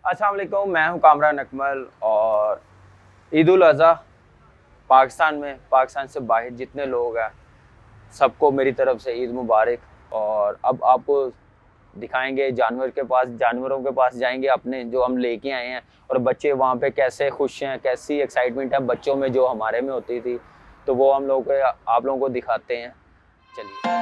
अस्सलाम वालेकुम, मैं हूं कामरान अकमल और ईद उल अज़हा पाकिस्तान से बाहर जितने लोग हैं सबको मेरी तरफ से ईद मुबारक। और अब आपको दिखाएंगे जानवरों के पास जाएंगे अपने जो हम लेके आए हैं, और बच्चे वहाँ पे कैसे खुश हैं, कैसी एक्साइटमेंट है बच्चों में जो हमारे में होती थी। तो वो हम लोग आप लोगों को दिखाते हैं। चलिए।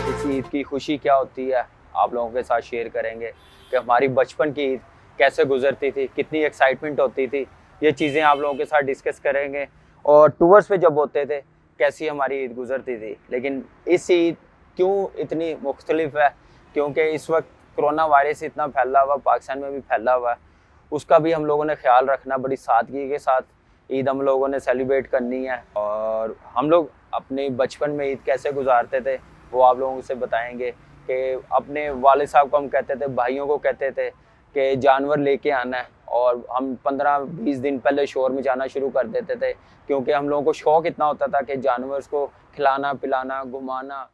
इस ईद की खुशी क्या होती है आप लोगों के साथ शेयर करेंगे कि हमारी बचपन की ईद कैसे गुजरती थी, कितनी एक्साइटमेंट होती थी। ये चीज़ें आप लोगों के साथ डिस्कस करेंगे। और टूर्स पे जब होते थे कैसी हमारी ईद गुजरती थी। लेकिन इस ईद क्यों इतनी मुख्तलिफ है, क्योंकि इस वक्त कोरोना वायरस इतना फैला हुआ, पाकिस्तान में भी फैला हुआ है। उसका भी हम लोगों ने ख्याल रखना, बड़ी सादगी के साथ ईद हम लोगों ने सेलिब्रेट करनी है। और हम लोग अपने बचपन में ईद कैसे गुजारते थे वो आप लोगों से बताएंगे। कि अपने वालिद साहब को हम कहते थे, भाइयों को कहते थे कि जानवर लेके आना है, और हम 15-20 दिन पहले शोर मचाना शुरू कर देते थे, क्योंकि हम लोगों को शौक़ इतना होता था कि जानवर को खिलाना पिलाना घुमाना।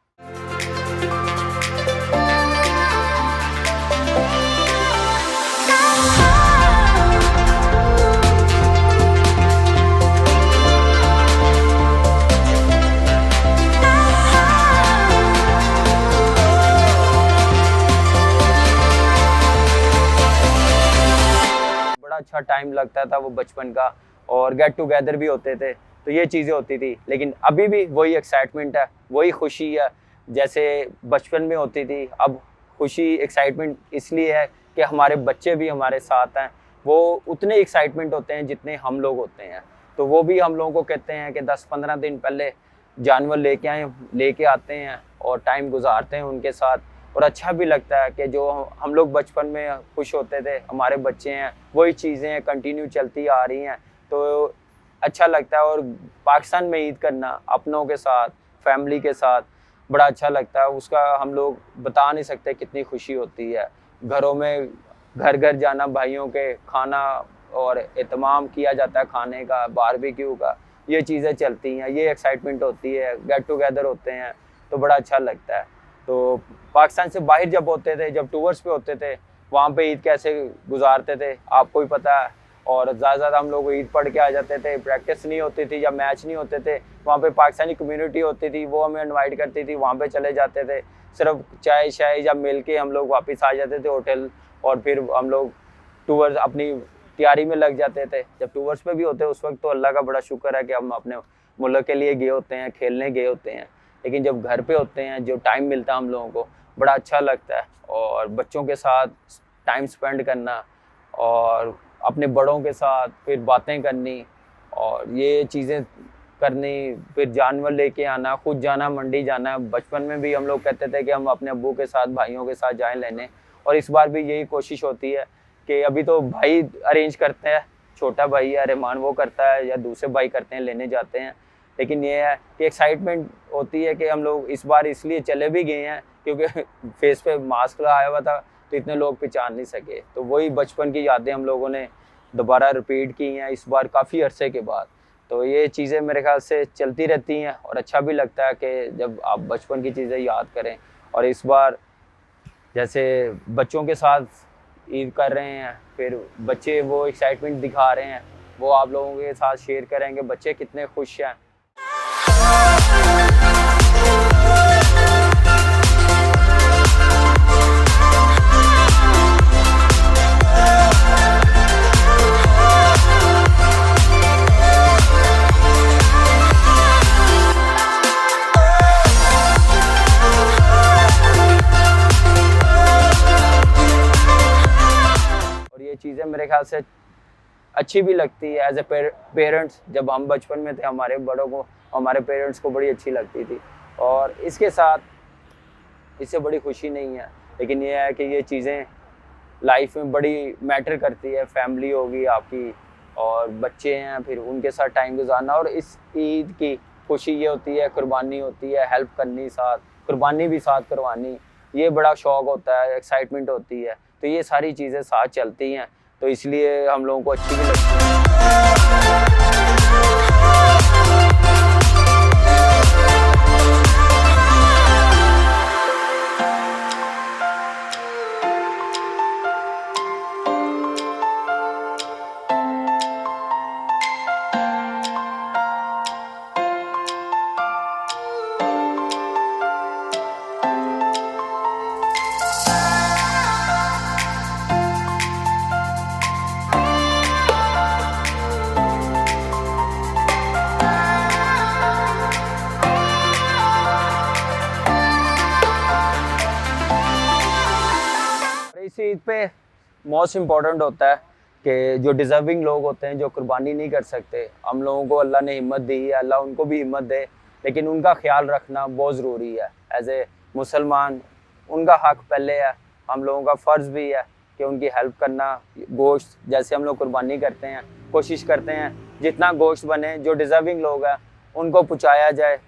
अच्छा टाइम लगता था वो बचपन का, और गेट टुगेदर भी होते थे, तो ये चीज़ें होती थी। लेकिन अभी भी वही एक्साइटमेंट है, वही खुशी है जैसे बचपन में होती थी। अब खुशी एक्साइटमेंट इसलिए है कि हमारे बच्चे भी हमारे साथ हैं, वो उतने एक्साइटमेंट होते हैं जितने हम लोग होते हैं। तो वो भी हम लोगों को कहते हैं कि 10-15 दिन पहले जानवर लेके आते हैं और टाइम गुजारते हैं उनके साथ। और अच्छा भी लगता है कि जो हम लोग बचपन में खुश होते थे, हमारे बच्चे हैं वही चीज़ें कंटिन्यू चलती आ रही हैं, तो अच्छा लगता है। और पाकिस्तान में ईद करना अपनों के साथ, फैमिली के साथ बड़ा अच्छा लगता है। उसका हम लोग बता नहीं सकते कितनी खुशी होती है। घरों में घर घर जाना, भाइयों के खाना और एहतमाम किया जाता है खाने का, बारबेक्यू का, ये चीज़ें चलती हैं, ये एक्साइटमेंट होती है, गेट टुगेदर होते हैं, तो बड़ा अच्छा लगता है। तो पाकिस्तान से बाहर जब होते थे, जब टूर्स पे होते थे, वहाँ पे ईद कैसे गुजारते थे आपको ही पता है। और ज़्यादा हम लोग ईद पढ़ के आ जाते थे, प्रैक्टिस नहीं होती थी या मैच नहीं होते थे, वहाँ पे पाकिस्तानी कम्युनिटी होती थी, वो हमें इनवाइट करती थी, वहाँ पे चले जाते थे। सिर्फ चाय शाय जब मिल के हम लोग वापस आ जाते थे होटल, और फिर हम लोग टूर्स अपनी तैयारी में लग जाते थे। जब टूर्स पे भी होते उस वक्त तो अल्लाह का बड़ा शुक्र है कि हम अपने मुल्क के लिए गए होते हैं, खेलने गए होते हैं। लेकिन जब घर पे होते हैं, जो टाइम मिलता है हम लोगों को, बड़ा अच्छा लगता है। और बच्चों के साथ टाइम स्पेंड करना और अपने बड़ों के साथ फिर बातें करनी और ये चीज़ें करनी, फिर जानवर लेके आना, खुद जाना, मंडी जाना। बचपन में भी हम लोग कहते थे कि हम अपने अब्बू के साथ, भाइयों के साथ जाएं लेने, और इस बार भी यही कोशिश होती है कि अभी तो भाई अरेंज करते हैं, छोटा भाई है रहमान वो करता है, या दूसरे भाई करते हैं, लेने जाते हैं। लेकिन ये है कि एक्साइटमेंट होती है कि हम लोग इस बार इसलिए चले भी गए हैं क्योंकि फेस पे मास्क लगाया हुआ था, तो इतने लोग पहचान नहीं सके। तो वही बचपन की यादें हम लोगों ने दोबारा रिपीट की हैं इस बार काफ़ी अरसे के बाद। तो ये चीज़ें मेरे ख्याल से चलती रहती हैं, और अच्छा भी लगता है कि जब आप बचपन की चीज़ें याद करें। और इस बार जैसे बच्चों के साथ ईद कर रहे हैं, फिर बच्चे वो एक्साइटमेंट दिखा रहे हैं, वो आप लोगों के साथ शेयर करेंगे बच्चे कितने खुश हैं। चीज़ें मेरे ख्याल से अच्छी भी लगती है एज ए पेरेंट्स। जब हम बचपन में थे, हमारे बड़ों को, हमारे पेरेंट्स को बड़ी अच्छी लगती थी। और इसके साथ इससे बड़ी खुशी नहीं है, लेकिन ये है कि ये चीज़ें लाइफ में बड़ी मैटर करती है। फैमिली होगी आपकी, और बच्चे हैं, फिर उनके साथ टाइम गुजारना। और इस ईद की खुशी ये होती है, कुर्बानी होती है, हेल्प करनी साथ, कुर्बानी भी साथ करवानी, ये बड़ा शौक़ होता है, एक्साइटमेंट होती है। तो ये सारी चीज़ें साथ चलती हैं, तो इसलिए हम लोगों को अच्छी भी लगती है। इस ईद पे मोस्ट इम्पॉर्टेंट होता है कि जो डिज़र्विंग लोग होते हैं, जो कुर्बानी नहीं कर सकते, हम लोगों को अल्लाह ने हिम्मत दी है, अल्लाह उनको भी हिम्मत दे, लेकिन उनका ख्याल रखना बहुत ज़रूरी है। एज़ ए मुसलमान उनका हक़ पहले है, हम लोगों का फ़र्ज़ भी है कि उनकी हेल्प करना। गोश्त जैसे हम लोग कुर्बानी करते हैं, कोशिश करते हैं जितना गोश्त बने, जो डिज़र्विंग लोग हैं उनको पहुँचाया जाए।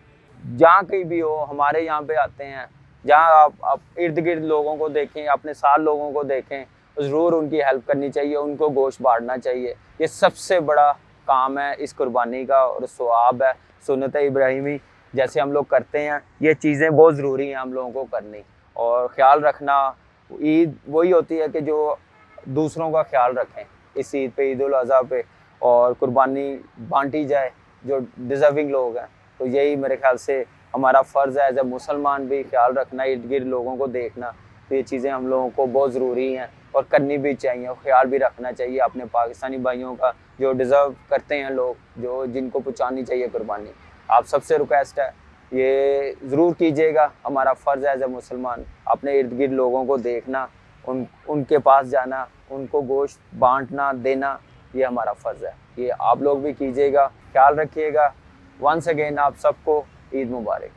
जहाँ कहीं भी हो, हमारे यहाँ पे आते हैं, जहाँ आप इर्द गिर्द लोगों को देखें, अपने साथ लोगों को देखें, ज़रूर उनकी हेल्प करनी चाहिए, उनको गोश्त बांटना चाहिए। ये सबसे बड़ा काम है इस कुर्बानी का, और सवाब है, सुन्नत इब्राहिमी जैसे हम लोग करते हैं। ये चीज़ें बहुत ज़रूरी हैं हम लोगों को करनी, और ख़्याल रखना। ईद वही होती है कि जो दूसरों का ख्याल रखें इस ईद पे, ईद उल अज़हा पे, और कुर्बानी बांटी जाए जो डिज़र्विंग लोग हैं। तो यही मेरे ख्याल से हमारा फ़र्ज़ है एज़ ए मुसलमान भी, ख्याल रखना, इर्द गिर्द लोगों को देखना। तो ये चीज़ें हम लोगों को बहुत ज़रूरी हैं और करनी भी चाहिए, और ख्याल भी रखना चाहिए अपने पाकिस्तानी भाइयों का, जो डिज़र्व करते हैं लोग, जो जिनको पहुँचानी चाहिए कुर्बानी। आप सबसे रिक्वेस्ट है, ये ज़रूर कीजिएगा। हमारा फ़र्ज़ है एज़ ए मुसलमान, अपने इर्द गिर्द लोगों को देखना, उनके पास जाना, उनको गोश्त बांटना, देना, ये हमारा फ़र्ज़ है। ये आप लोग भी कीजिएगा, ख्याल रखिएगा। वंस अगेन आप सबको ईद मुबारक।